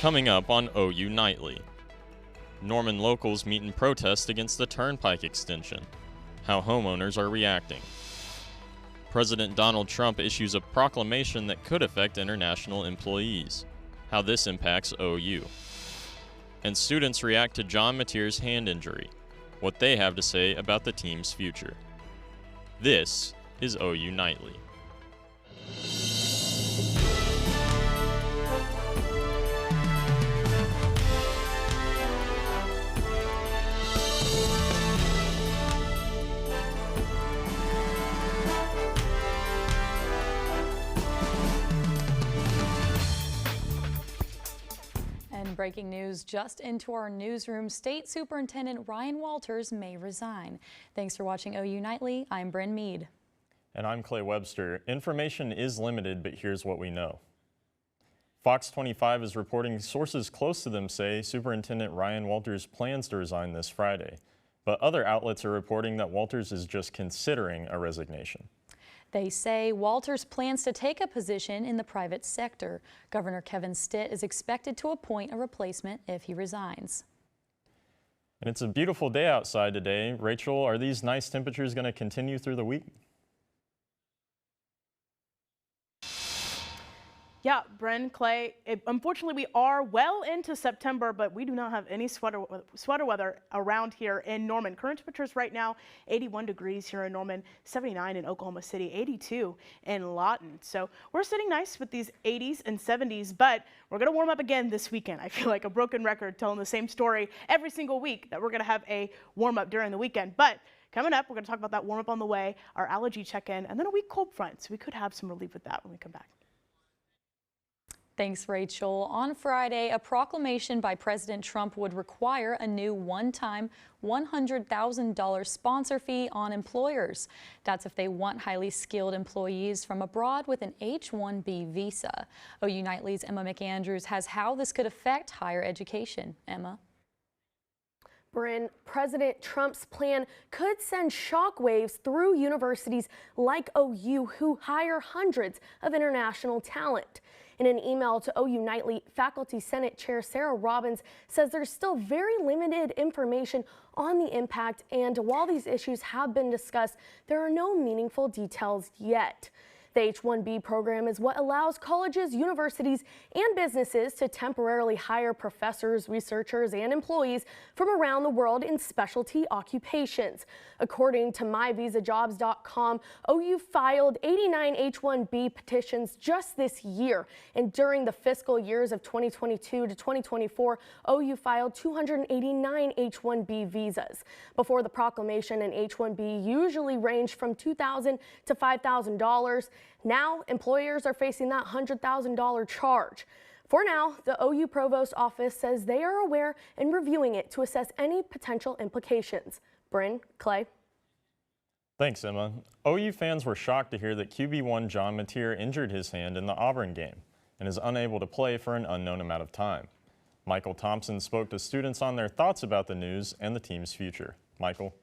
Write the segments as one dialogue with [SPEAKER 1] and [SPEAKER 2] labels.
[SPEAKER 1] Coming up on OU Nightly. Norman locals meet in protest against the Turnpike extension. How homeowners are reacting. President Donald Trump issues a proclamation that could affect international employees. How this impacts OU. And students react to John Mateer's hand injury. What they have to say about the team's future. This is OU Nightly.
[SPEAKER 2] Breaking news just into our newsroom. State Superintendent Ryan Walters may resign. Thanks for watching OU Nightly. I'm Bryn Mead.
[SPEAKER 1] And I'm Clay Webster. Information is limited, but here's what we know. Fox 25 is reporting sources close to them say Superintendent Ryan Walters plans to resign this Friday. But other outlets are reporting that Walters is just considering a resignation.
[SPEAKER 2] They say Walters plans to take a position in the private sector. Governor Kevin Stitt is expected to appoint a replacement if he resigns.
[SPEAKER 1] And it's a beautiful day outside today. Rachel, are these nice temperatures going to continue through the week?
[SPEAKER 3] Yeah, Bryn, Clay, unfortunately we are well into September, but we do not have any sweater weather around here in Norman. Current temperatures right now, 81 degrees here in Norman, 79 in Oklahoma City, 82 in Lawton. So we're sitting nice with these 80s and 70s, but we're going to warm up again this weekend. I feel like a broken record telling the same story every single week that we're going to have a warm up during the weekend. But coming up, we're going to talk about that warm up on the way, our allergy check-in, and then a weak cold front. So we could have some relief with that when we come back.
[SPEAKER 2] Thanks, Rachel. On Friday, a proclamation by President Trump would require a new one-time $100,000 sponsor fee on employers. That's if they want highly skilled employees from abroad with an H-1B visa. OU Nightly's Emma McAndrews has how this could affect higher education. Emma.
[SPEAKER 4] Bryn, President Trump's plan could send shockwaves through universities like OU who hire hundreds of international talent. In an email to OU Nightly, Faculty Senate Chair Sarah Robbins says there's still very limited information on the impact, and while these issues have been discussed, there are no meaningful details yet. The H-1B program is what allows colleges, universities, and businesses to temporarily hire professors, researchers, and employees from around the world in specialty occupations. According to myvisajobs.com, OU filed 89 H-1B petitions just this year, and during the fiscal years of 2022 to 2024, OU filed 289 H-1B visas. Before the proclamation, an H-1B usually ranged from $2,000 to $5,000. Now, employers are facing that $100,000 charge. For now, the OU Provost Office says they are aware and reviewing it to assess any potential implications. Bryn, Clay.
[SPEAKER 1] Thanks, Emma. OU fans were shocked to hear that QB1 John Mateer injured his hand in the Auburn game and is unable to play for an unknown amount of time. Michael Thompson spoke to students on their thoughts about the news and the team's future. Michael.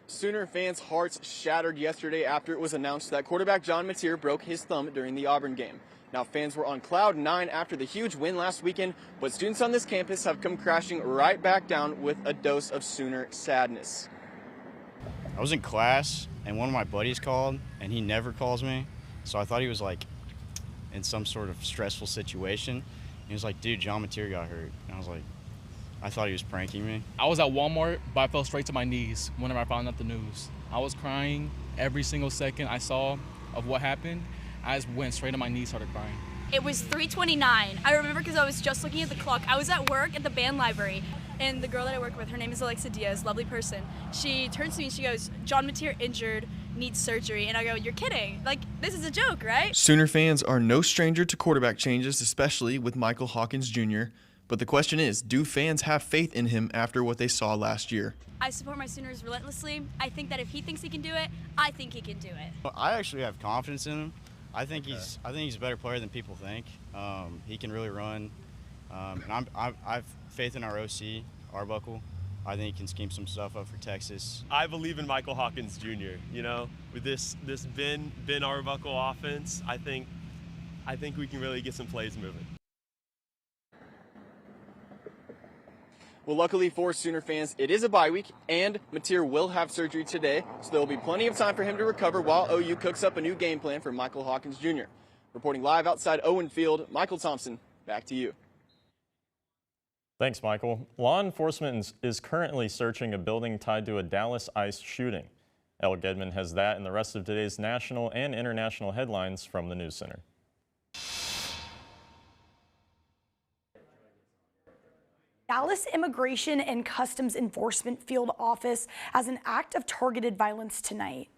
[SPEAKER 5] Sooner fans' hearts shattered yesterday after it was announced that quarterback John Mateer broke his thumb during the Auburn game. Now, fans were on cloud nine after the huge win last weekend, but students on this campus have come crashing right back down with a dose of Sooner sadness.
[SPEAKER 6] I was in class, and one of my buddies called, and he never calls me, so I thought he was, like, in some sort of stressful situation. He was like, dude, John Mateer got hurt. And I was like, I thought he was pranking me.
[SPEAKER 7] I was at Walmart, but I fell straight to my knees whenever I found out the news. I was crying every single second I saw of what happened. I just went straight to my knees, started crying.
[SPEAKER 8] It was 3:29. I remember because I was just looking at the clock. I was at work at the band library, and the girl that I work with, her name is Alexa Diaz, lovely person. She turns to me and she goes, John Mateer injured, needs surgery. And I go, you're kidding. Like, this is a joke, right?
[SPEAKER 9] Sooner fans are no stranger to quarterback changes, especially with Michael Hawkins Jr., but the question is, do fans have faith in him after what they saw last year?
[SPEAKER 8] I support my Sooners relentlessly. I think that if he thinks he can do it, I think he can do it.
[SPEAKER 6] I actually have confidence in him. I think he's a better player than people think. He can really run. And I have faith in our OC, Arbuckle. I think he can scheme some stuff up for Texas.
[SPEAKER 10] I believe in Michael Hawkins Jr. You know, with this Ben Arbuckle offense, I think I think we can really get some plays moving.
[SPEAKER 5] Well, luckily for Sooner fans, it is a bye week, and Mateer will have surgery today, so there will be plenty of time for him to recover while OU cooks up a new game plan for Michael Hawkins Jr. Reporting live outside Owen Field, Michael Thompson, back to you.
[SPEAKER 1] Thanks, Michael. Law enforcement is currently searching a building tied to a Dallas ICE shooting. Elle Gedman has that and the rest of today's national and international headlines from the News Center.
[SPEAKER 11] Dallas Immigration and Customs Enforcement Field Office as an act of targeted violence tonight.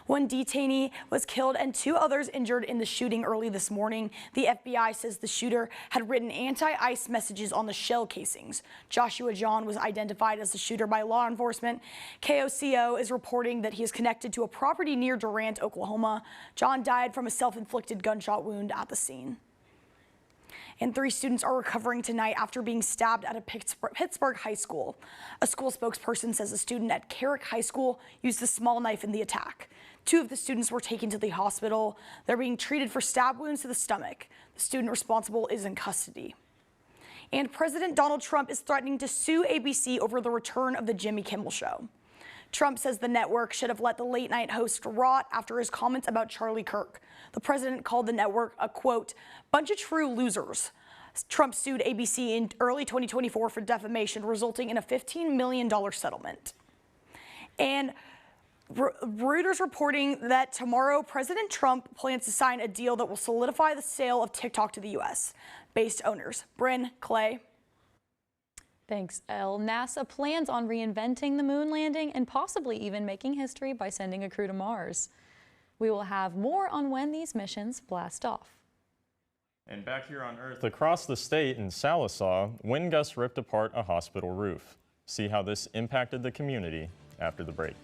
[SPEAKER 11] One detainee was killed and 2 others injured in the shooting early this morning. The FBI says the shooter had written anti-ICE messages on the shell casings. Joshua John was identified as the shooter by law enforcement. KOCO is reporting that he is connected to a property near Durant, Oklahoma. John died from a self-inflicted gunshot wound at the scene. And 3 students are recovering tonight after being stabbed at a Pittsburgh high school. A school spokesperson says a student at Carrick High School used a small knife in the attack. 2 of the students were taken to the hospital. They're being treated for stab wounds to the stomach. The student responsible is in custody. And President Donald Trump is threatening to sue ABC over the return of the Jimmy Kimmel Show. Trump says the network should have let the late-night host rot after his comments about Charlie Kirk. The president called the network a, quote, bunch of true losers. Trump sued ABC in early 2024 for defamation, resulting in a $15 million settlement. And Reuters reporting that tomorrow President Trump plans to sign a deal that will solidify the sale of TikTok to the U.S.-based owners. Bryn, Clay.
[SPEAKER 2] Thanks, Elle. NASA plans on reinventing the moon landing and possibly even making history by sending a crew to Mars. We will have more on when these missions blast off.
[SPEAKER 1] And back here on Earth, across the state in Sallisaw, wind gusts ripped apart a hospital roof. See how this impacted the community after the break.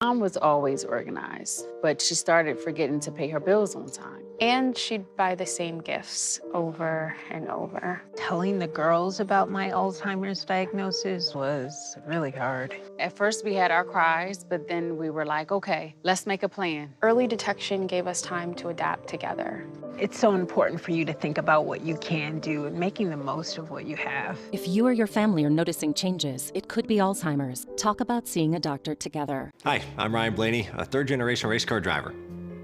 [SPEAKER 12] Mom was always organized, but she started forgetting to pay her bills on time.
[SPEAKER 13] And she'd buy the same gifts over and over. Telling the girls about my Alzheimer's diagnosis was really hard.
[SPEAKER 12] At first we had our cries, but then we were like, okay, let's make a plan.
[SPEAKER 13] Early detection gave us time to adapt together.
[SPEAKER 14] It's so important for you to think about what you can do and making the most of what you have.
[SPEAKER 15] If you or your family are noticing changes, it could be Alzheimer's. Talk about seeing a doctor together.
[SPEAKER 16] Hi, I'm Ryan Blaney, a third-generation race car driver.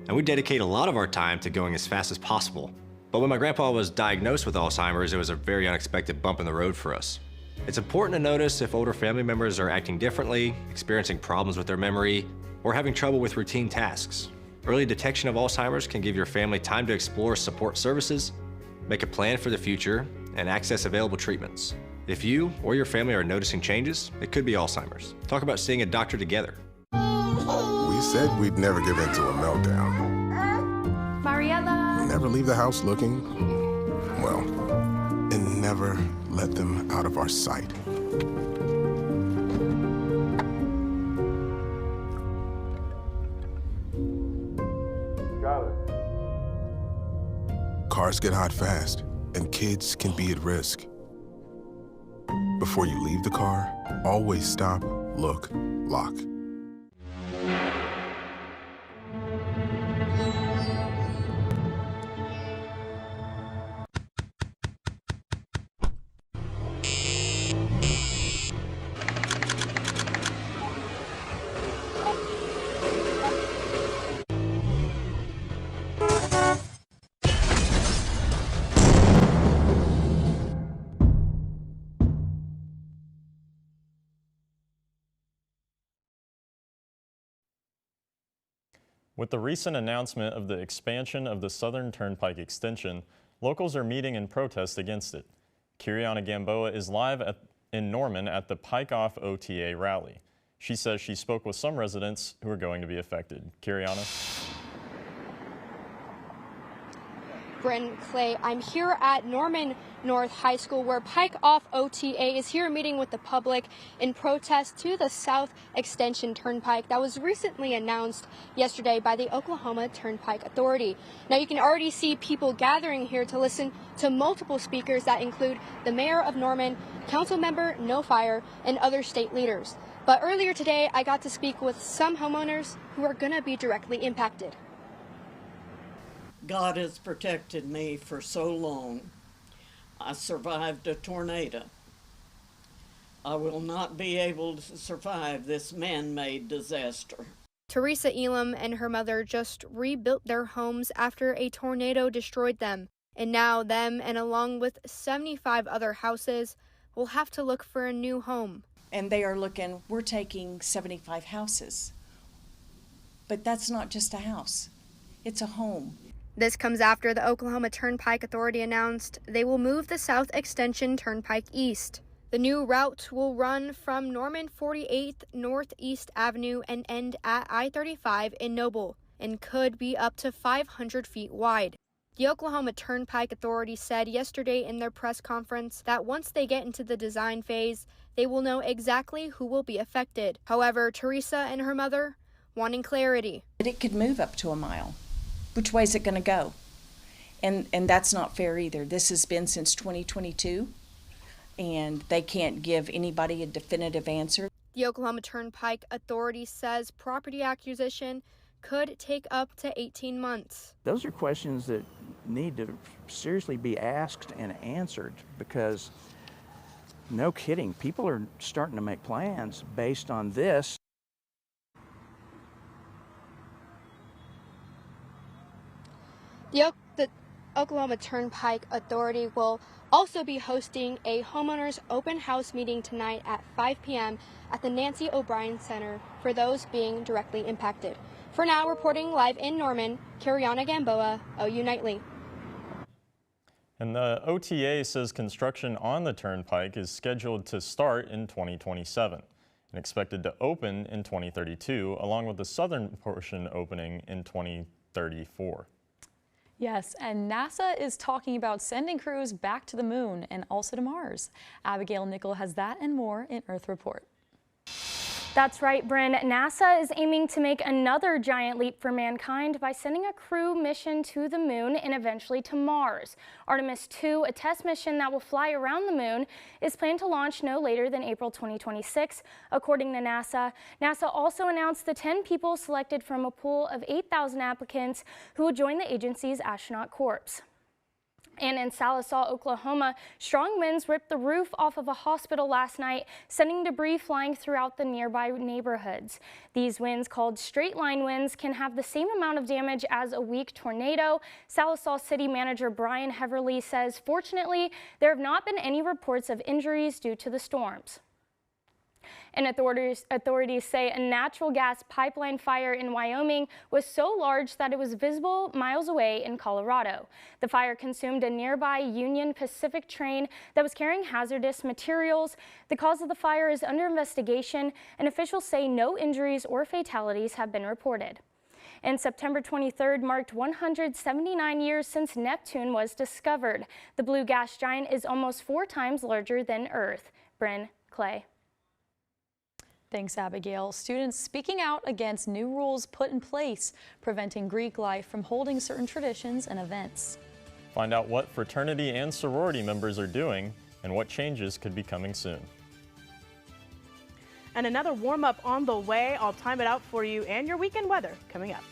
[SPEAKER 16] And we dedicate a lot of our time to going as fast as possible. But when my grandpa was diagnosed with Alzheimer's, it was a very unexpected bump in the road for us. It's important to notice if older family members are acting differently, experiencing problems with their memory, or having trouble with routine tasks. Early detection of Alzheimer's can give your family time to explore support services, make a plan for the future, and access available treatments. If you or your family are noticing changes, it could be Alzheimer's. Talk about seeing a doctor together.
[SPEAKER 17] We said we'd never give in to a meltdown.
[SPEAKER 4] Mariella!
[SPEAKER 17] Never leave the house looking, well, and never let them out of our sight. Cars get hot fast, and kids can be at risk. Before you leave the car, always stop, look, lock.
[SPEAKER 1] With the recent announcement of the expansion of the Southern Turnpike extension, locals are meeting in protest against it. Kiriana Gamboa is live in Norman at the Pike Off OTA rally. She says she spoke with some residents who are going to be affected. Kiriana?
[SPEAKER 18] Bryn, Clay. I'm here at Norman North High School, where Pike Off OTA is here meeting with the public in protest to the South Extension Turnpike that was recently announced yesterday by the Oklahoma Turnpike Authority. Now you can already see people gathering here to listen to multiple speakers that include the mayor of Norman, Councilmember No Fire, and other state leaders. But earlier today, I got to speak with some homeowners who are going to be directly impacted.
[SPEAKER 19] God has protected me for so long. I survived a tornado. I will not be able to survive this man-made disaster.
[SPEAKER 18] Teresa Elam and her mother just rebuilt their homes after a tornado destroyed them. And now them, and along with 75 other houses, will have to look for a new home.
[SPEAKER 20] And they are looking, we're taking 75 houses. But that's not just a house, it's a home.
[SPEAKER 18] This comes after the Oklahoma Turnpike Authority announced they will move the South Extension Turnpike east. The new route will run from Norman 48th Northeast Avenue and end at I-35 in Noble, and could be up to 500 feet wide. The Oklahoma Turnpike Authority said yesterday in their press conference that once they get into the design phase, they will know exactly who will be affected. However, Teresa and her mother wanting clarity.
[SPEAKER 20] It could move up to a mile. Which way is it going to go? And that's not fair either. This has been since 2022, and they can't give anybody a definitive answer.
[SPEAKER 18] The Oklahoma Turnpike Authority says property acquisition could take up to 18 months.
[SPEAKER 21] Those are questions that need to seriously be asked and answered, because no kidding, people are starting to make plans based on this.
[SPEAKER 18] The Oklahoma Turnpike Authority will also be hosting a homeowners open house meeting tonight at 5 p.m. at the Nancy O'Brien Center for those being directly impacted. For now, reporting live in Norman, Cariana Gamboa, OU Nightly.
[SPEAKER 1] And the OTA says construction on the turnpike is scheduled to start in 2027 and expected to open in 2032, along with the southern portion opening in 2034.
[SPEAKER 2] Yes, and NASA is talking about sending crews back to the moon and also to Mars. Abigail Nickel has that and more in Earth Report.
[SPEAKER 22] That's right, Bryn. NASA is aiming to make another giant leap for mankind by sending a crew mission to the moon and eventually to Mars. Artemis 2, a test mission that will fly around the moon, is planned to launch no later than April 2026, according to NASA. NASA also announced the 10 people selected from a pool of 8,000 applicants who will join the agency's astronaut corps. And in Sallisaw, Oklahoma, strong winds ripped the roof off of a hospital last night, sending debris flying throughout the nearby neighborhoods. These winds, called straight-line winds, can have the same amount of damage as a weak tornado. Sallisaw City Manager Brian Heverly says, fortunately, there have not been any reports of injuries due to the storms. And authorities say a natural gas pipeline fire in Wyoming was so large that it was visible miles away in Colorado. The fire consumed a nearby Union Pacific train that was carrying hazardous materials. The cause of the fire is under investigation, and officials say no injuries or fatalities have been reported. And September 23rd marked 179 years since Neptune was discovered. The blue gas giant is almost 4 times larger than Earth. Bryn, Clay.
[SPEAKER 2] Thanks, Abigail. Students speaking out against new rules put in place, preventing Greek life from holding certain traditions and events.
[SPEAKER 1] Find out what fraternity and sorority members are doing and what changes could be coming soon.
[SPEAKER 3] And another warm-up on the way. I'll time it out for you and your weekend weather coming up.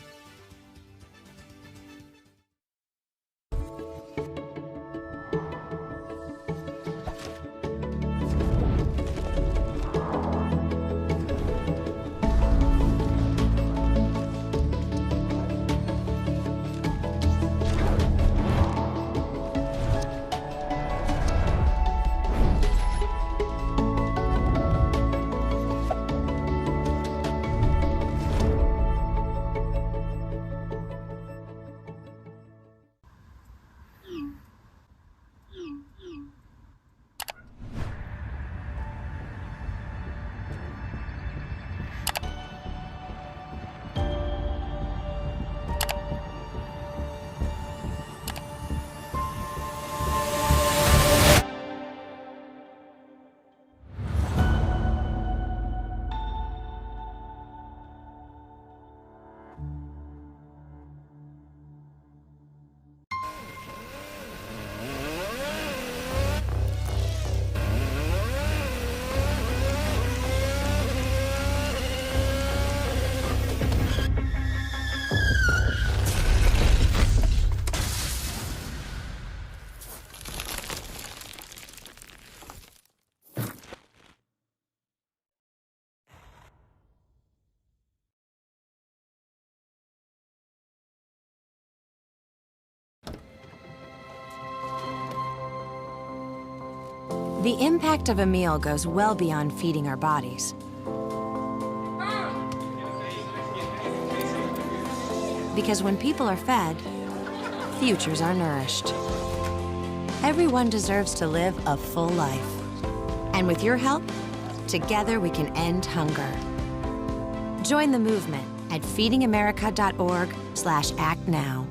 [SPEAKER 7] The impact of a meal goes well beyond feeding our bodies. Because when people are fed, futures are nourished. Everyone deserves to live a full life. And with your help, together we can end hunger. Join the movement at feedingamerica.org/actnow.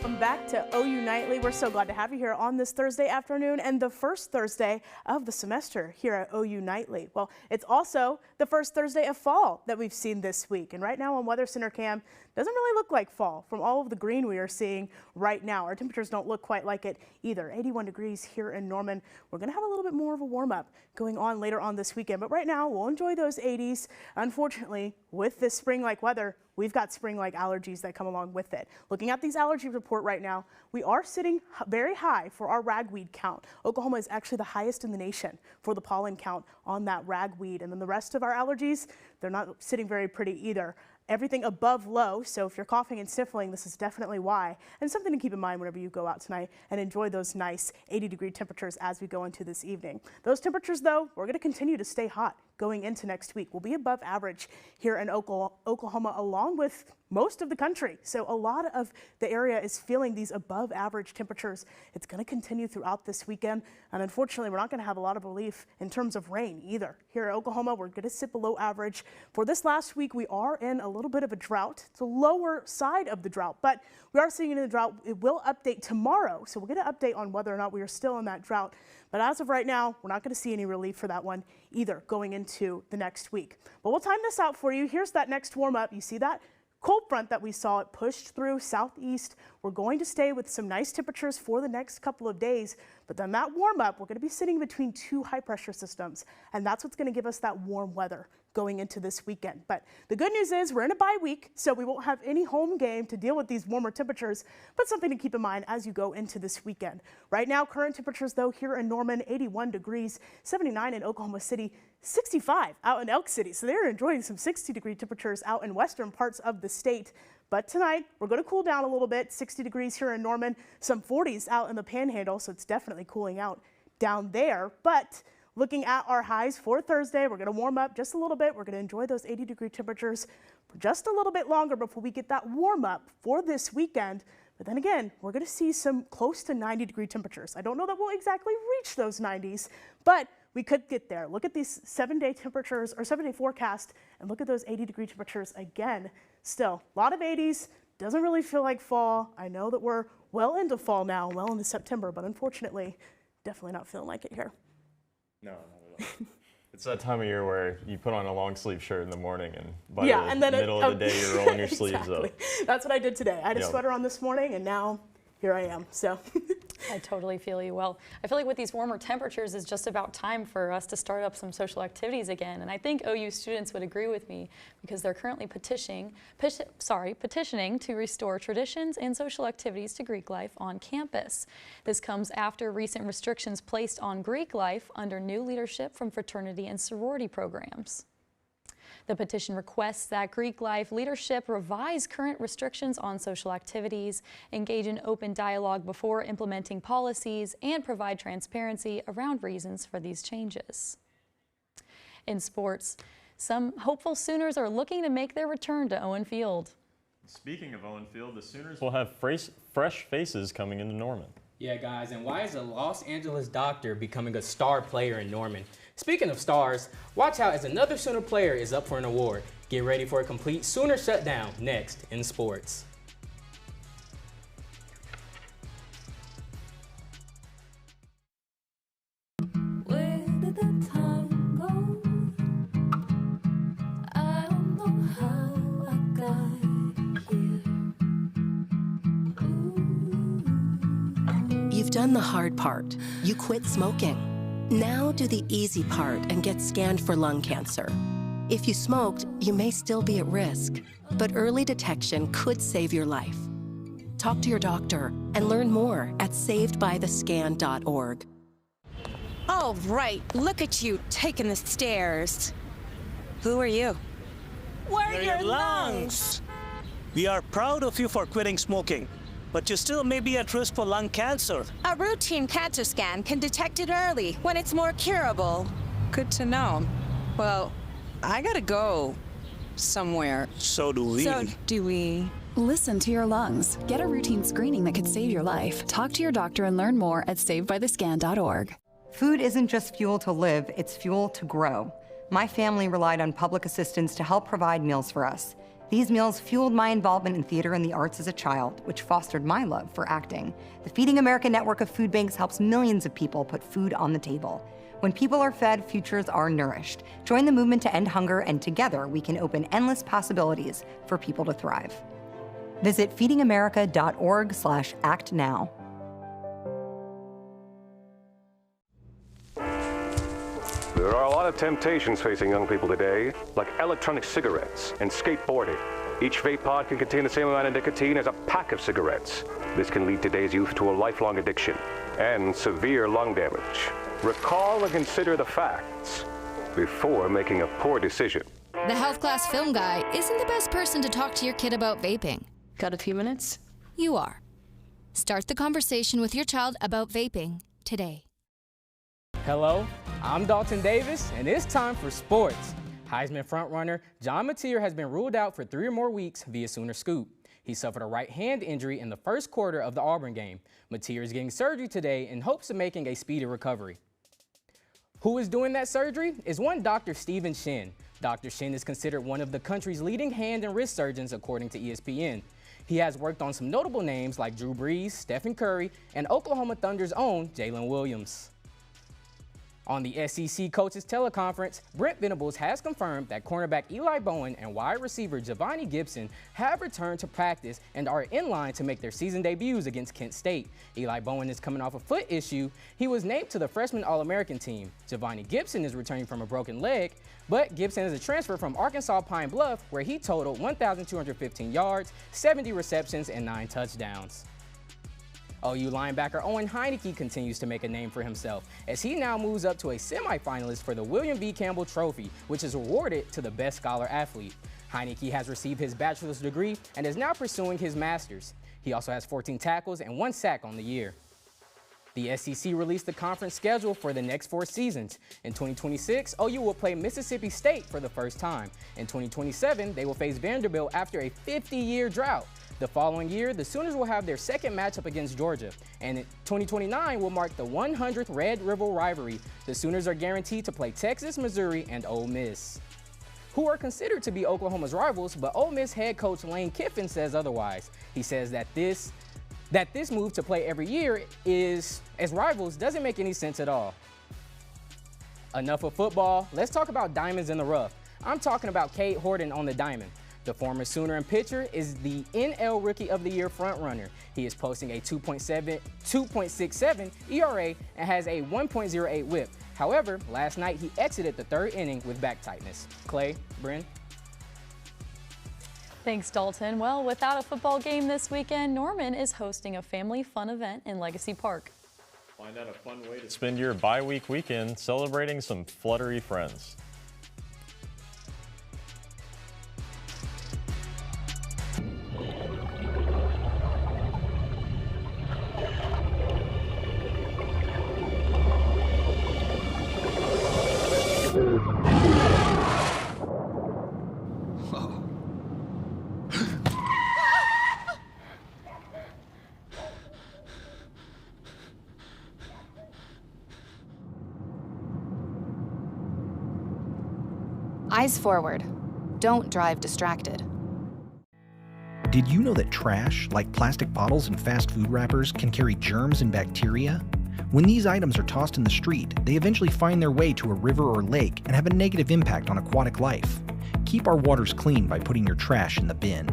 [SPEAKER 3] Welcome back to OU Nightly. We're so glad to have you here on this Thursday afternoon and the first Thursday of the semester here at OU Nightly. Well, it's also the first Thursday of fall that we've seen this week. And right now on Weather Center Cam, doesn't really look like fall from all of the green we are seeing right now. Our temperatures don't look quite like it either. 81 degrees here in Norman. We're going to have a little bit more of a warm up going on later on this weekend. But right now we'll enjoy those 80s. Unfortunately, with this spring-like weather, we've got spring-like allergies that come along with it. Looking at these allergy report right now, we are sitting very high for our ragweed count. Oklahoma is actually the highest in the nation for the pollen count on that ragweed. And then the rest of our allergies, they're not sitting very pretty either. Everything above low, so if you're coughing and sniffling, this is definitely why. And something to keep in mind whenever you go out tonight and enjoy those nice 80-degree temperatures as we go into this evening. Those temperatures, though, we're going to continue to stay hot going into next week. We'll be above average here in Oklahoma, along with most of the country. So a lot of the area is feeling these above average temperatures. It's going to continue throughout this weekend. And unfortunately, we're not going to have a lot of relief in terms of rain either. Here in Oklahoma, we're going to sit below average. For this last week, we are in a little bit of a drought. It's a lower side of the drought, but we are seeing it in the drought. It will update tomorrow. So we'll get an update on whether or not we are still in that drought. But as of right now, we're not going to see any relief for that one either going into the next week. But we'll time this out for you. Here's that next warm up. You see that cold front that we saw, it pushed through southeast. We're going to stay with some nice temperatures for the next couple of days, but then that warm up, we're going to be sitting between two high pressure systems, and that's what's going to give us that warm weather going into this weekend. But the good news is we're in a bye week, so we won't have any home game to deal with these warmer temperatures, but something to keep in mind as you go into this weekend. Right now, current temperatures though here in Norman, 81 degrees, 79 in Oklahoma City, 65 out in Elk City. So they're enjoying some 60-degree temperatures out in western parts of the state. But tonight, we're going to cool down a little bit, 60 degrees here in Norman, some 40s out in the Panhandle, so it's definitely cooling out down there. But looking at our highs for Thursday, we're going to warm up just a little bit. We're going to enjoy those 80-degree temperatures for just a little bit longer before we get that warm up for this weekend. But then again, we're going to see some close to 90-degree temperatures. I don't know that we'll exactly reach those 90s, but we could get there. Look at these 7-day temperatures or 7-day forecast and look at those 80-degree temperatures again. Still, a lot of 80s, doesn't really feel like fall. I know that we're well into fall now, well into September, but unfortunately, definitely not feeling like it here.
[SPEAKER 1] No, not at all. It's that time of year where you put on a long sleeve shirt in the morning and by
[SPEAKER 3] the
[SPEAKER 1] middle of the day you're rolling your sleeves up.
[SPEAKER 3] That's what I did today. I had a sweater on this morning and now here I am. So
[SPEAKER 2] I totally feel you. Well, I feel like with these warmer temperatures, it's just about time for us to start up some social activities again. And I think OU students would agree with me because they're currently petitioning to restore traditions and social activities to Greek life on campus. This comes after recent restrictions placed on Greek life under new leadership from fraternity and sorority programs. The petition requests that Greek life leadership revise current restrictions on social activities, engage in open dialogue before implementing policies, and provide transparency around reasons for these changes. In sports, some hopeful Sooners are looking to make their return to Owen Field.
[SPEAKER 1] Speaking of Owen Field, the Sooners will have fresh faces coming into Norman.
[SPEAKER 9] Yeah, guys, and why is a Los Angeles doctor becoming a star player in Norman? Speaking of stars, watch out as another Sooner player is up for an award. Get ready for a complete Sooner shutdown next in sports.
[SPEAKER 23] Where did the time go? I don't know how I got here.
[SPEAKER 24] You've done the hard part. You quit smoking. Now do the easy part and get scanned for lung cancer. If you smoked, you may still be at risk, but early detection could save your life. Talk to your doctor and learn more at savedbythescan.org.
[SPEAKER 25] All right, look at you taking the stairs. Who are you?
[SPEAKER 26] We're your lungs. We are proud of you for quitting smoking.
[SPEAKER 5] but you still may be at risk for lung cancer.
[SPEAKER 25] A routine cancer scan can detect it early when it's more curable.
[SPEAKER 6] Good to know. Well, I gotta go somewhere.
[SPEAKER 5] So do we.
[SPEAKER 8] Listen to your lungs. Get a routine screening that could save your life. Talk to your doctor and learn more at savedbythescan.org.
[SPEAKER 10] Food isn't just fuel to live, it's fuel to grow. My family relied on public assistance to help provide meals for us. These meals fueled my involvement in theater and the arts as a child, which fostered my love for acting. The Feeding America network of food banks helps millions of people put food on the table. When people are fed, futures are nourished. Join the movement to end hunger, and together we can open endless possibilities for people to thrive. Visit feedingamerica.org/actnow.
[SPEAKER 11] There are a lot of temptations facing young people today, like electronic cigarettes and skateboarding. Each vape pod can contain the same amount of nicotine as a pack of cigarettes. This can lead today's youth to a lifelong addiction and severe lung damage. Recall and consider the facts before making a poor decision.
[SPEAKER 26] The health class film guy isn't the best person to talk to your kid about vaping.
[SPEAKER 27] Got a few minutes?
[SPEAKER 26] You are. Start the conversation with your child about vaping today.
[SPEAKER 9] Hello, I'm Dalton Davis, and it's time for sports. Heisman frontrunner John Mateer has been ruled out for 3 or more weeks via Sooner Scoop. He suffered a right hand injury in the first quarter of the Auburn game. Mateer is getting surgery today in hopes of making a speedy recovery. Who is doing that surgery is one Dr. Stephen Shin. Dr. Shin is considered one of the country's leading hand and wrist surgeons, according to ESPN. He has worked on some notable names like Drew Brees, Stephen Curry, and Oklahoma Thunder's own Jalen Williams. On the SEC Coaches Teleconference, Brent Venables has confirmed that cornerback Eli Bowen and wide receiver Javonte Gibson have returned to practice and are in line to make their season debuts against Kent State. Eli Bowen is coming off a foot issue. He was named to the freshman All-American team. Javonte Gibson is returning from a broken leg, but Gibson is a transfer from Arkansas Pine Bluff, where he totaled 1,215 yards, 70 receptions, and 9 touchdowns. OU linebacker Owen Heineke continues to make a name for himself as he now moves up to a semifinalist for the William V. Campbell Trophy, which is awarded to the best scholar athlete. Heineke has received his bachelor's degree and is now pursuing his master's. He also has 14 tackles and 1 sack on the year. The SEC released the conference schedule for the next 4 seasons. In 2026, OU will play Mississippi State for the first time. In 2027, they will face Vanderbilt after a 50-year drought. The following year, the Sooners will have their second matchup against Georgia, and 2029 will mark the 100th Red River rivalry. The Sooners are guaranteed to play Texas, Missouri, and Ole Miss, who are considered to be Oklahoma's rivals, but Ole Miss head coach Lane Kiffin says otherwise. He says that this move to play every year as rivals doesn't make any sense at all. Enough of football, let's talk about diamonds in the rough. I'm talking about Cade Horton on the diamond. The former Sooner and pitcher is the NL Rookie of the Year frontrunner. He is posting a 2.67 ERA and has a 1.08 WHIP. However, last night he exited the 3rd inning with back tightness. Clay, Bryn.
[SPEAKER 2] Thanks, Dalton. Well, without a football game this weekend, Norman is hosting a family fun event in Legacy Park.
[SPEAKER 1] Find out a fun way to spend your bye-week weekend celebrating some fluttery friends.
[SPEAKER 28] Eyes forward. Don't drive distracted.
[SPEAKER 29] Did you know that trash, like plastic bottles and fast food wrappers, can carry germs and bacteria? When these items are tossed in the street, they eventually find their way to a river or lake and have a negative impact on aquatic life. Keep our waters clean by putting your trash in the bin.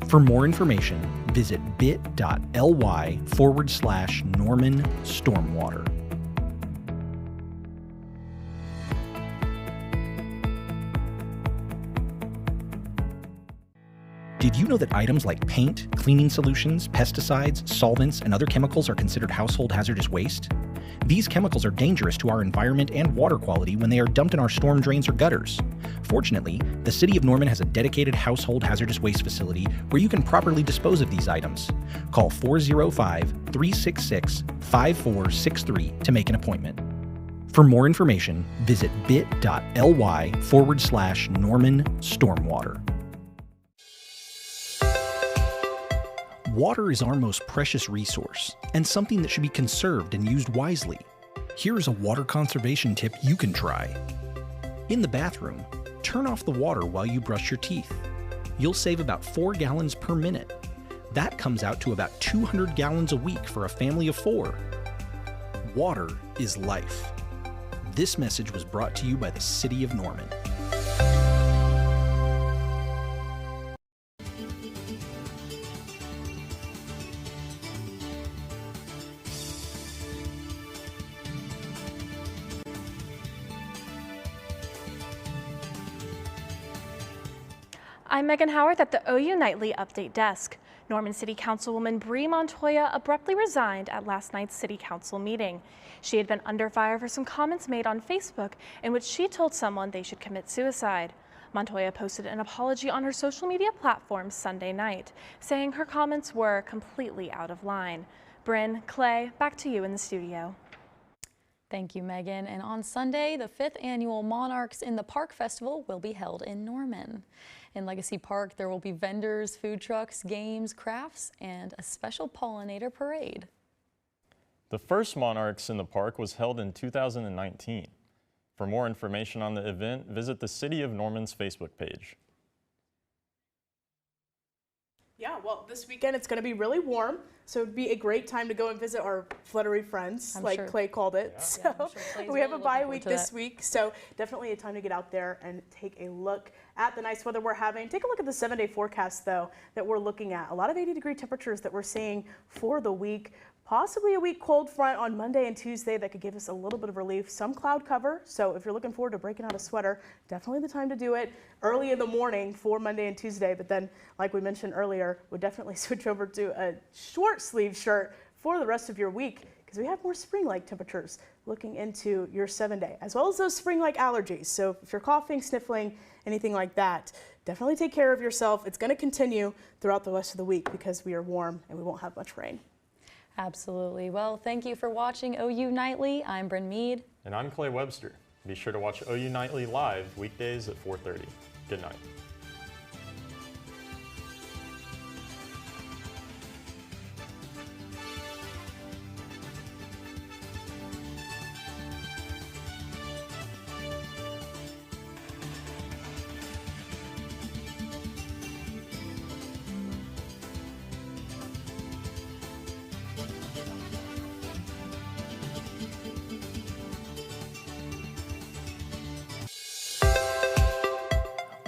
[SPEAKER 29] For more information, visit bit.ly/Norman Stormwater. Did you know that items like paint, cleaning solutions, pesticides, solvents, and other chemicals are considered household hazardous waste? These chemicals are dangerous to our environment and water quality when they are dumped in our storm drains or gutters. Fortunately, the City of Norman has a dedicated household hazardous waste facility where you can properly dispose of these items. Call 405-366-5463 to make an appointment. For more information, visit bit.ly/Norman Stormwater. Water is our most precious resource and something that should be conserved and used wisely. Here's a water conservation tip you can try. In the bathroom, turn off the water while you brush your teeth. You'll save about 4 gallons per minute. That comes out to about 200 gallons a week for a family of 4. Water is life. This message was brought to you by the City of Norman.
[SPEAKER 4] I'm Megan Howard at the OU Nightly Update Desk. Norman City Councilwoman Bree Montoya abruptly resigned at last night's City Council meeting. She had been under fire for some comments made on Facebook in which she told someone they should commit suicide. Montoya posted an apology on her social media platform Sunday night, saying her comments were completely out of line. Bryn, Clay, back to you in the studio.
[SPEAKER 2] Thank you, Megan. And on Sunday, the 5th annual Monarchs in the Park Festival will be held in Norman. In Legacy Park, there will be vendors, food trucks, games, crafts, and a special pollinator parade.
[SPEAKER 1] The first Monarchs in the Park was held in 2019. For more information on the event, visit the City of Norman's Facebook page.
[SPEAKER 3] Yeah, well, this weekend it's going to be really warm, so it'd be a great time to go and visit our fluttery friends, like Clay called it.
[SPEAKER 2] Yeah.
[SPEAKER 3] So we have a bye week this week, so definitely a time to get out there and take a look at the nice weather we're having. Take a look at the 7-day forecast, though, that we're looking at. A lot of 80-degree temperatures that we're seeing for the week. Possibly a weak cold front on Monday and Tuesday that could give us a little bit of relief. Some cloud cover, so if you're looking forward to breaking out a sweater, definitely the time to do it early in the morning for Monday and Tuesday. But then, like we mentioned earlier, we'll definitely switch over to a short sleeve shirt for the rest of your week because we have more spring-like temperatures looking into your 7-day, as well as those spring-like allergies. So if you're coughing, sniffling, anything like that, definitely take care of yourself. It's going to continue throughout the rest of the week because we are warm and we won't have much rain.
[SPEAKER 2] Absolutely. Well, thank you for watching OU Nightly. I'm Bryn Mead.
[SPEAKER 1] And I'm Clay Webster. Be sure to watch OU Nightly live weekdays at 4:30. Good night.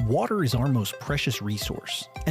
[SPEAKER 29] Water is our most precious resource.